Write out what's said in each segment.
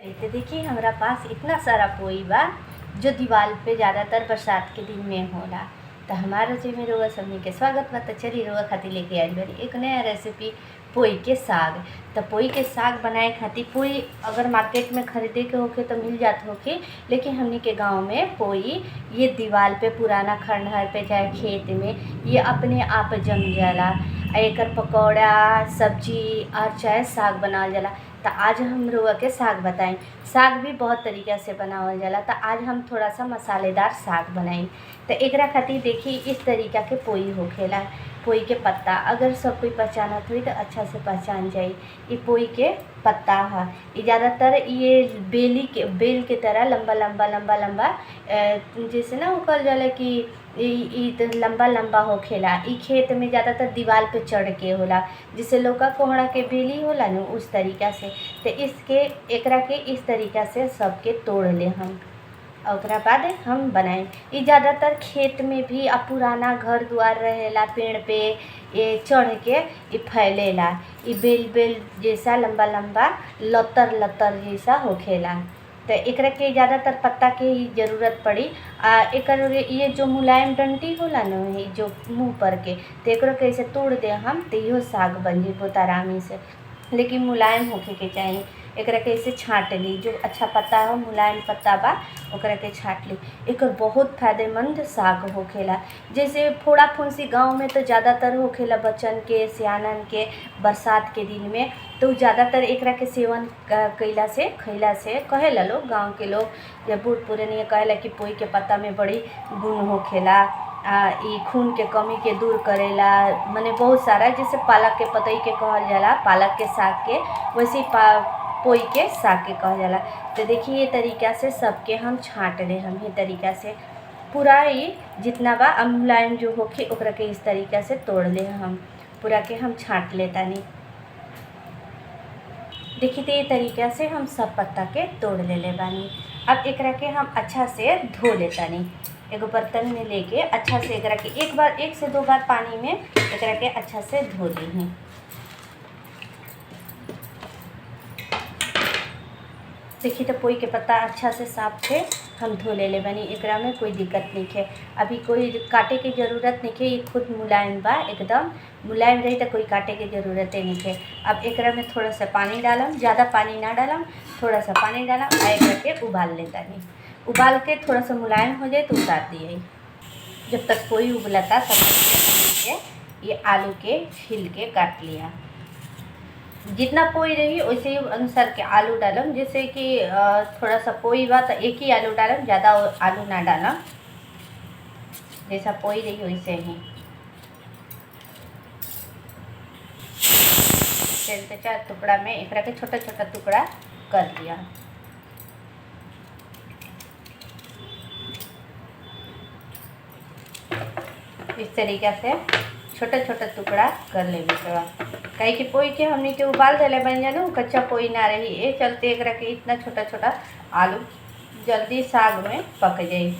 तो देखिए हमारा पास इतना सारा पोई बा जो दीवार पे ज़्यादातर बरसात के दिन में होला। तो हमारा रसोई में रउआ सबनी के स्वागत बा। तो चलिए रउआ खातिर लेके आइल बानी एक नया रेसिपी पोई के साग। तो पोई के साग बनाए खातिर पोई अगर मार्केट में खरीदे के होके तो मिल जात होके, लेकिन हमनी के गांव में पोई ये दीवार पे पुराना खंडहर पे चाहे खेत में ये अपने आप जम जाला। एकर पकौड़ा सब्जी और चाहे साग बनावल जाला। तो आज हम रउआ के साग बताएं। साग भी बहुत तरीक़ा से बनावल जाला। तो आज हम थोड़ा सा मसालेदार साग बनाई। तो एकरा खातिर देखिए इस तरीक़ा के पोई होखेला। पोई के पत्ता अगर सब कोई पहचानत हुई तो अच्छा से पहचान जाई। ये पोई के पत्ता है, ये ज़्यादातर ये बेल के तरह लंबा लंबा लंबा लंबा जैसे ना कहल जाला कि ई लंबा लंबा होखेला। ई खेत में ज़्यादातर दीवार पे चढ़ के होला, जिसे लौका कोहड़ा के बेली होला न उस तरीक़ा से। तो एकरा के इस तरीक़ा से सबके तोड़ ले हम और ओकरा बाद हम बनाएं। ये ज़्यादातर खेत में भी अब पुराना घर द्वार रहेला पेड़ पे ये चढ़ के ये फैलेला। ये बेल जैसा लंबा लंबा लतर लतर जैसा होखेला। तो एकरा के ज़्यादातर पत्ता के ही ज़रूरत पड़ी। एकर ये जो मुलायम डंटी होला न ये जो मुँह पर के, तो एकरा के ऐसे तोड़ दे हम तो इहो साग बन जाई बहुत आरामी से, लेकिन मुलायम होखे के चाहिए। एकरा के ऐसे छाँट ली, जो अच्छा पत्ता हो मुलायम पत्ता बा ओकरा के छाँट ली। एकर बहुत फायदेमंद साग होखेला। जैसे फोड़ा फुंसी गांव में तो ज़्यादातर होखेला बच्चन के सियानन के बरसात के दिन में, तो ज़्यादातर एकरा के सेवन खैला से कहेला लोग, गांव के लोग या बूढ़ पुरानिया कहेला कि पोई के पत्ता में बड़ी गुण होखेला। ई खून के कमी के दूर करेला। माने बहुत सारा जैसे पालक के पतई के कहल जाला, पालक के साग के, वैसे पोई के साग के कहल जाला। तो देखिए ये तरीक़ा से सबके हम छाँट ले हम ये तरीक़ा से पूरा ये जितना बा मुलायम जो होखे ओकरा के इस तरीक़ा से तोड़ ले हम पूरा के हम छाँट लेतानी। देखिए तो ये तरीक़ा से हम सब पत्ता के तोड़ ले बानी। अब एकरा के हम अच्छा से धो लेतानी। एगो बर्तन में लेके अच्छा से एकरा के एक से दो बार पानी में एकरा के अच्छा से धो ली। देखिए तो पोई के पत्ता अच्छा से साफ से हम धो ले बानी। एकरा में कोई दिक्कत नहीं है, अभी कोई काटे के ज़रूरत नहीं है। ये खुद मुलायम बा, एकदम मुलायम रही तो कोई काटे के ज़रूरत ही नहीं है। अब एकरा में थोड़ा सा पानी डालम, ज़्यादा पानी ना डालम, थोड़ा सा पानी डालम और एकरा के उबाल लेता नहीं। उबाल के थोड़ा सा मुलायम हो जाए तो उतार दिए। जब तक पोई उबलता तब तक ये आलू के छील के काट लिया। जितना पोई रही वैसे ही अनुसार के आलू डालम। जैसे कि थोड़ा सा पोई बा तो एक ही आलू डालम, ज़्यादा आलू ना डालम। जैसा पोई रही वैसे ही चलते 4 टुकड़ा में एकरा के छोटा छोटा टुकड़ा कर दिया। इस तरीक़ा से छोटा छोटा टुकड़ा कर ले कहीं कि पोई के हमनी के उबाल देले बन जानो कच्चा पोई ना रही। ये चलते एकरा के इतना छोटा छोटा आलू जल्दी साग में पक जाई,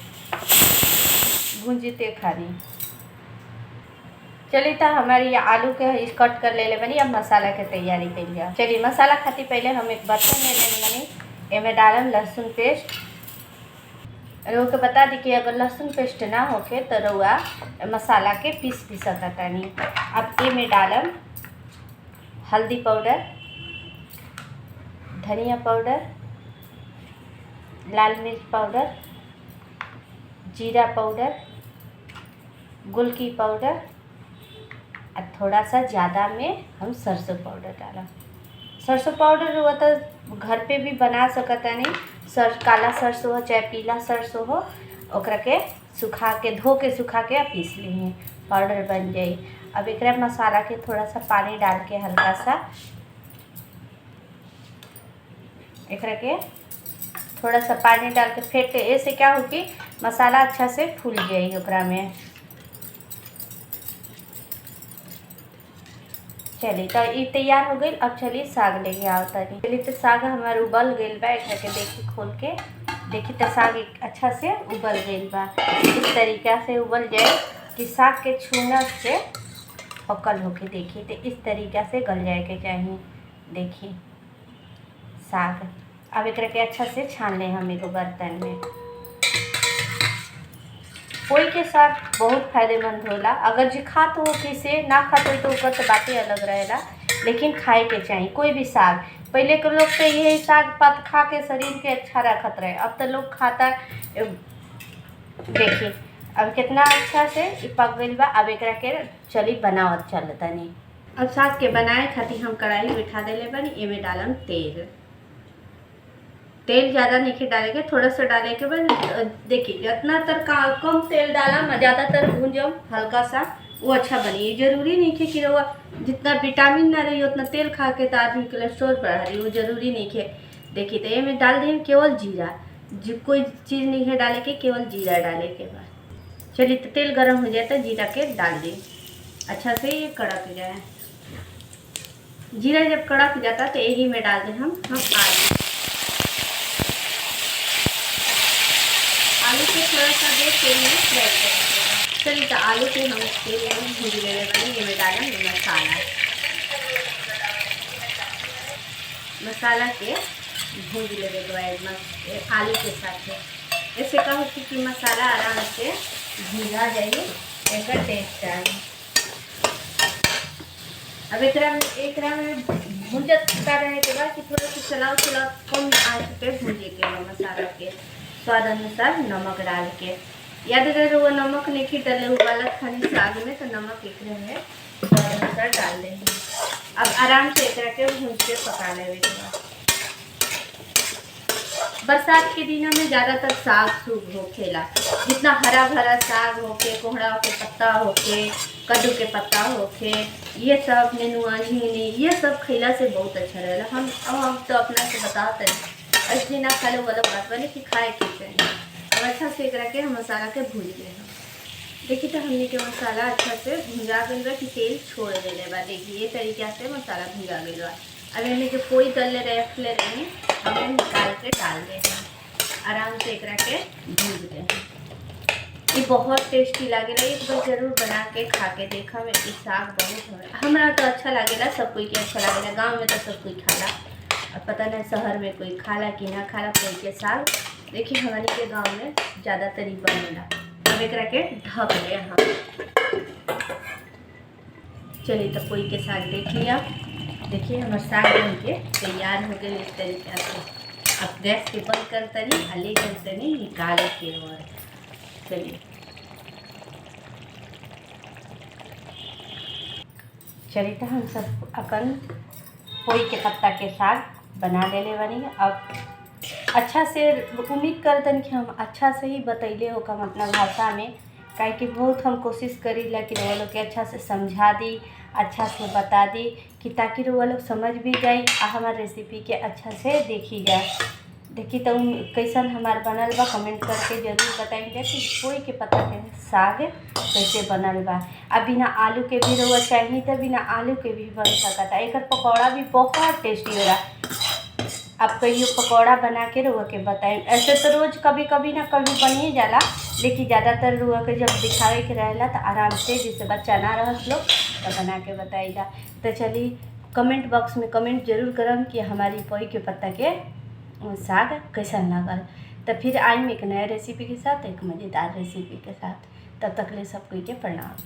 भूंजते खानी। चलिए तो हमारी ये आलू के कट कर ले बनी। अब मसाला के तैयारी कर लिया। चलिए मसाला खातिर पहले हम एक बर्तन में ले बनी। एमे डालम लहसुन पेस्ट। रउआ के बता दी कि अगर लहसुन पेस्ट ना होखे तो रउआ मसाला के पीस सकता नहीं। अब ए में डालम हल्दी पाउडर, धनिया पाउडर, लाल मिर्च पाउडर, जीरा पाउडर, गोलकी पाउडर और थोड़ा सा ज़्यादा में हम सरसों पाउडर डालम। सरसों पाउडर रउआ तो घर पे भी बना सकता नहीं। काला सरसों हो चाहे पीला सरसों हो, ओकरा के सुखा के धो के सुखा के पीस ली पाउडर बन जाई। अब एकरा मसाला के थोड़ा सा पानी डाल के हल्का सा एकरा के थोड़ा सा पानी डाल के फेंटे। ऐसे क्या हो कि मसाला अच्छा से फूल जाई ओकरा में। चलिए तो ये तैयार हो गई। अब चलिए साग लेके आओ तानी। चलिए तो साग हमारा उबल गई बा। एकरा के देखी खोल के देखी तो साग अच्छा से उबल गई बा। इस तरीक़ा से उबल जाए कि साग के छूना से पकल होके। देखिए तो इस तरीक़ा से गल जाए के चाहिए। देखिए साग अब एक के अच्छा से छान ले हम एगो बर्तन में। पोई के साग बहुत फायदेमंद होला। अगर जी खात हो किसे ना खात हो तो ओकर तो बातें अलग रहेला, लेकिन खाए के चाहिए कोई भी साग। पहले के लोग तो यही साग पात खा के शरीर के अच्छा रखत रहे, अब तो लोग खाता। देखिए अब कितना अच्छा से इ पक गइल बा। अब एकरा के चली बनावत चल तनी। अब साग के बनाए खातिर हम कढ़ाई बिठा देले बानी। एमे डालम तेल। तेल ज़्यादा नहीं डाले के, थोड़ा सा डाले के बाद देखिए जितना तर कम तेल डाला, ज़्यादातर भूंजम हल्का सा, वो अच्छा बनी। जरूरी नहीं है कि वो जितना विटामिन ना रही उतना तेल खा के तो आदमी कोलेस्ट्रॉल बढ़ा रही, वो जरूरी नहीं है। देखिए तो ये में डाल दें केवल जीरा, जो कोई चीज़ नहीं है डाले के, केवल जीरा डाले के बाद। चलिए तो तेल गर्म हो जाए तो जीरा के डाल दें, अच्छा से ये कड़क जाए। जीरा जब कड़क जाता तो यही में डाल दें हम आलू के थोड़ा सा दे तेल में फ्राई करेंगे। चलिए तो आलू के हम तेल में भूज ले बनी। ये में डाला मसाला के भूज ले आलू के साथ। ऐसे कहो कि मसाला आराम से भूजा जाइए, एक टेस्ट आए। अब एक में भूजत रहे के बाद कि थोड़ा सा चलाओ कम आंच पे भूजे के मसाला के स्वाद अनुसार नमक डाल के। याद रहे वो नमक नहीं डाले उबाला खानी साग में, तो नमक एक में स्वाद अनुसार डाल देंगे। अब आराम से एक के भूज के पका लेवे के बाद। बरसात के दिनों में ज़्यादातर साग सूग होखेला, जितना हरा भरा साग होके, कोहड़ा के पत्ता होके, कद्दू के पत्ता होके, ये सब नेनुआ झिंगनी ये सब खैला से बहुत अच्छा रहेला। हम तो अपना से बताते हैं, ऐसे ना खा लो वाला बात बने कि खाए के चाहिए। अब अच्छा से एक के हम मसाला के भूज ले। देखिए तो हमने के मसाला अच्छा से भुजा गई बा कि तेल छोड़ देले बा। देखिए ये तरीका से मसाला भुजा गई बा। अब इनमें जो कोई तले रख ले रहे हैं हमें निकाल के डाल दें, आराम से एक के भूज दें। ये बहुत टेस्टी लगेगा, एक बार जरूर बना के खा के देखा। मैं इस साग बहुत हमारा तो अच्छा लगेगा, सब कोई के अच्छा लगेगा। गांव में तो सब कोई खाला, अब पता नहीं शहर में कोई खाला कि ना खाला कोई के साग। देखिए हमारे के गांव में ज़्यादातर ही बनेला। अब एक के ढक ले हम। चलिए तो कोई के साग देख लिया। देखिए हमारे साग बन के तैयार हो गए इस तरीके से। अब गैस के बंद कर तनी हले कर तनी निकाल के। और चलिए तो हम सब अपन पोई के पत्ता के साग बना ले बनी। अब अच्छा से उम्मीद करतन कि हम अच्छा से ही बतैले हो कम अपना भाषा में, काहे कि बहुत हम कोशिश करी ला कि वो लोग के अच्छा से समझा दी, अच्छा से बता दी कि ताकि वो लोग समझ भी जाए और हमारे रेसिपी के अच्छा से देखी जाए। देखी तो कैसन हमार बनल बा कमेंट करके जरूर बताएंगे कि पोई के पत्ता के साग कैसे बनल बा। अब बिना आलू के भी रहुआ चाहिए तो बिना आलू के भी बन सकता। एक पकौड़ा भी बहुत टेस्टी होला। आप कहियो पकौड़ा बना के रहुआ के बताएं। ऐसे तो रोज़ कभी कभी ना कभी बनिए जाला, लेकिन ज़्यादातर रहुआ के जब दिखावे के रहेला तो आराम से जैसे बच्चा ना रहत लोग तो बना के बताइएगा। तो चलिए कमेंट बॉक्स में कमेंट जरूर करम कि हमारी पोई के पत्ता के साग कैसन लगल। तो फिर आइम एक नया रेसिपी के साथ, एक मज़ेदार रेसिपी के साथ। तब तक ले सब कोई के प्रणाम।